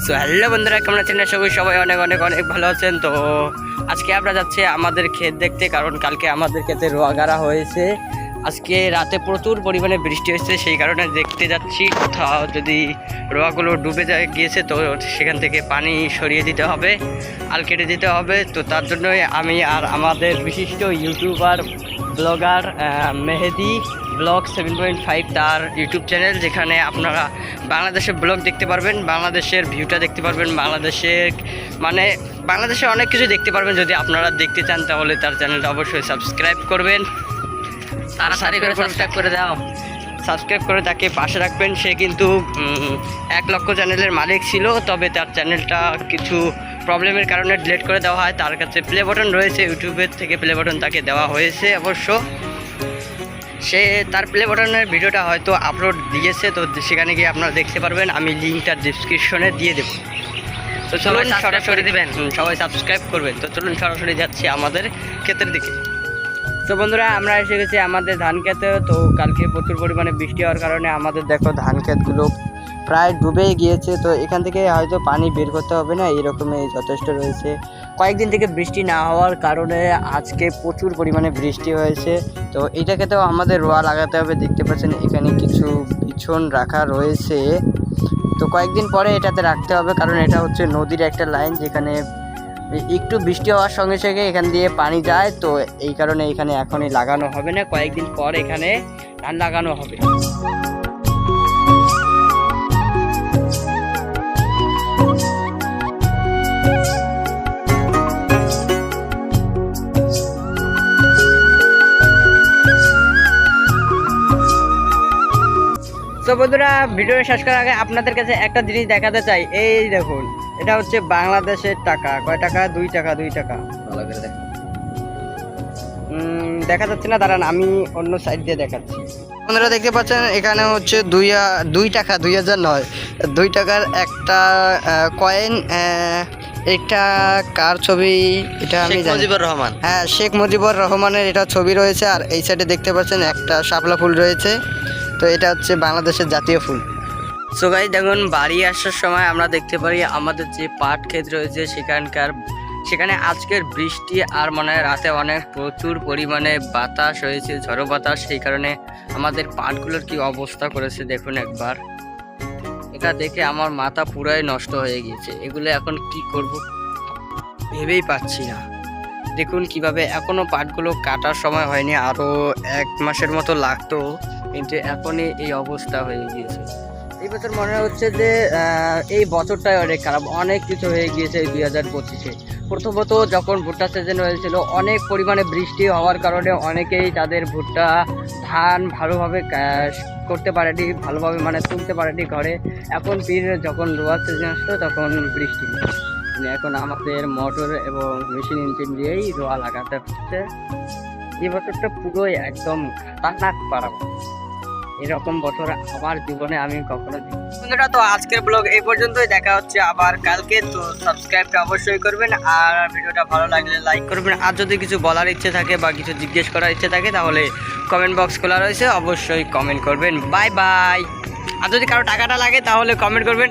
So hello বন্ধুরা, কেমন আছেন? আশা করি সবাই অনেক অনেক অনেক ভালো আছেন। তো আজকে আমরা যাচ্ছি আমাদের ক্ষেত দেখতে, কারণ কালকে আমাদের ক্ষেতে রোয়া গাড়া হয়েছে। আজকে রাতে প্রচুর পরিমাণে বৃষ্টি হয়েছে, সেই কারণে দেখতে যাচ্ছি কোথাও যদি রোয়াগুলো ডুবে গিয়েছে তো সেখান থেকে পানি সরিয়ে দিতে হবে, আল কেটে দিতে হবে। তো তার জন্যই আমি আর আমাদের বিশিষ্ট ইউটিউবার ব্লগার মেহেদি ব্লগ 7.5 তার ইউটিউব চ্যানেল, যেখানে আপনারা বাংলাদেশের ব্লগ দেখতে পারবেন, বাংলাদেশের ভিউটা দেখতে পারবেন, বাংলাদেশের অনেক কিছু দেখতে পারবেন। যদি আপনারা দেখতে চান তাহলে তার চ্যানেলটা অবশ্যই সাবস্ক্রাইব করবেন, তাড়াতাড়ি করে সাবস্ক্রাইব করে দাও, সাবস্ক্রাইব করে তাকে পাশে রাখবেন। সে কিন্তু 1 লক্ষ চ্যানেলের মালিক ছিল, তবে তার চ্যানেলটা কিছু প্রবলেমের কারণে ডিলিট করে দেওয়া হয়। তার কাছে প্লে বাটন রয়েছে, ইউটিউবের থেকে প্লে বাটন তাকে দেওয়া হয়েছে। অবশ্য সে তার প্লে বাটনের ভিডিওটা হয়তো আপলোড দিয়েছে, তো সেখানে গিয়ে আপনারা দেখতে পারবেন। আমি লিঙ্কটা ডিসক্রিপশনে দিয়ে দেবো। তো চলুন সরাসরি দেবেন, সবাই সাবস্ক্রাইব করবেন। তো চলুন সরাসরি যাচ্ছি আমাদের ক্ষেতের দিকে। তো বন্ধুরা, আমরা এসে গেছি আমাদের ধান ক্ষেতে। তো কালকে প্রচুর পরিমাণে বৃষ্টি হওয়ার কারণে আমাদের দেখো ধান ক্ষেতগুলো প্রায় ডুবেই গিয়েছে। তো এখান থেকে হয়তো পানি বের করতে হবে না, এইরকমই যথেষ্ট রয়েছে। কয়েকদিন থেকে বৃষ্টি না হওয়ার কারণে আজকে প্রচুর পরিমাণে বৃষ্টি হয়েছে। তো এটাকেতেও আমাদের রোয়া লাগাতে হবে। দেখতে পাচ্ছেন এখানে কিছু বিছন রাখা রয়েছে। তো কয়েকদিন পরে এটাতে রাখতে হবে, কারণ এটা হচ্ছে নদীর একটা লাইন, যেখানে একটু বৃষ্টি হওয়ার সঙ্গে সঙ্গে এখান দিয়ে পানি যায়। তো এই কারণে এখানে এখনই লাগানো হবে না, কয়েকদিন পর এখানে ধান লাগানো হবে। তো বন্ধুরা, ভিডিও শেষ করার আগে আপনাদের কাছে একটা জিনিস দেখাতে চাই। এই দেখুন, এটা হচ্ছে বাংলাদেশের টাকা। কয় টাকা? 2 টাকা। 2 টাকা দেখা যাচ্ছে না, দাঁড়ান আমি অন্য সাইড দিয়ে দেখাচ্ছি। বন্ধুরা দেখতে পাচ্ছেন এখানে হচ্ছে 2 টাকা, 2000 নয়, 2 টাকার একটা কয়েন। এটা কার ছবি এটা আমি জানি, মুজিবুর রহমান। হ্যাঁ, শেখ মুজিবুর রহমানের এটা ছবি রয়েছে। আর এই সাইডে দেখতে পাচ্ছেন একটা শাপলা ফুল রয়েছে। তো এটা হচ্ছে বাংলাদেশের জাতীয় ফুল। সো গাইস, দেখুন বাড়ি আসার সময় আমরা দেখতে পারি আমাদের যে পাট ক্ষেত রয়েছে সেখানে আজকের বৃষ্টি আর রাতে অনেক প্রচুর পরিমাণে বাতাস হয়েছে, ঝড়ো বাতাস। সেই কারণে আমাদের পাটগুলোর কি অবস্থা করেছে দেখুন একবার। এটা দেখে আমার মাথা পুরাই নষ্ট হয়ে গিয়েছে। এগুলো এখন কি করব ভেবেই পাচ্ছি না। দেখুন কিভাবে এখনো পাটগুলো কাটার সময় হয়নি, আরো 1 মাসের মতো লাগতো, কিন্তু এখনই এই অবস্থা হয়ে গিয়েছে। এই বছর মনে হচ্ছে যে এই বছরটাই অনেক খারাপ, অনেক কিছু হয়ে গিয়েছে এই 2025-এ। প্রথমত যখন ভুট্টা সিজন হয়েছিল, অনেক পরিমাণে বৃষ্টি হওয়ার কারণে অনেকেই তাদের ভুট্টা ধান ভালোভাবে করতে পারেনি, ভালোভাবে তুলতে পারেনি ঘরে। এখন যখন রোয়ার সিজন আসলো তখন বৃষ্টি নেই। এখন আমাদের মোটর এবং মেশিন ইঞ্জিন দিয়েই রোয়া লাগাতে হচ্ছে। এই বছরটা পুরোই একদম খতরনাক পারাবো, এরকম বছর আমার জীবনে আমি কখনো দেখি। বন্ধুরা, তো আজকের ব্লগ এই পর্যন্তই, দেখা হচ্ছে আবার কালকে। তো সাবস্ক্রাইবটা অবশ্যই করবেন, আর ভিডিওটা ভালো লাগলে লাইক করবেন। আর যদি কিছু বলার ইচ্ছে থাকে বা কিছু জিজ্ঞেস করার ইচ্ছে থাকে তাহলে কমেন্ট বক্স খোলা রয়েছে, অবশ্যই কমেন্ট করবেন। Bye bye. আর যদি কারো টাকাটা লাগে তাহলে কমেন্ট করবেন।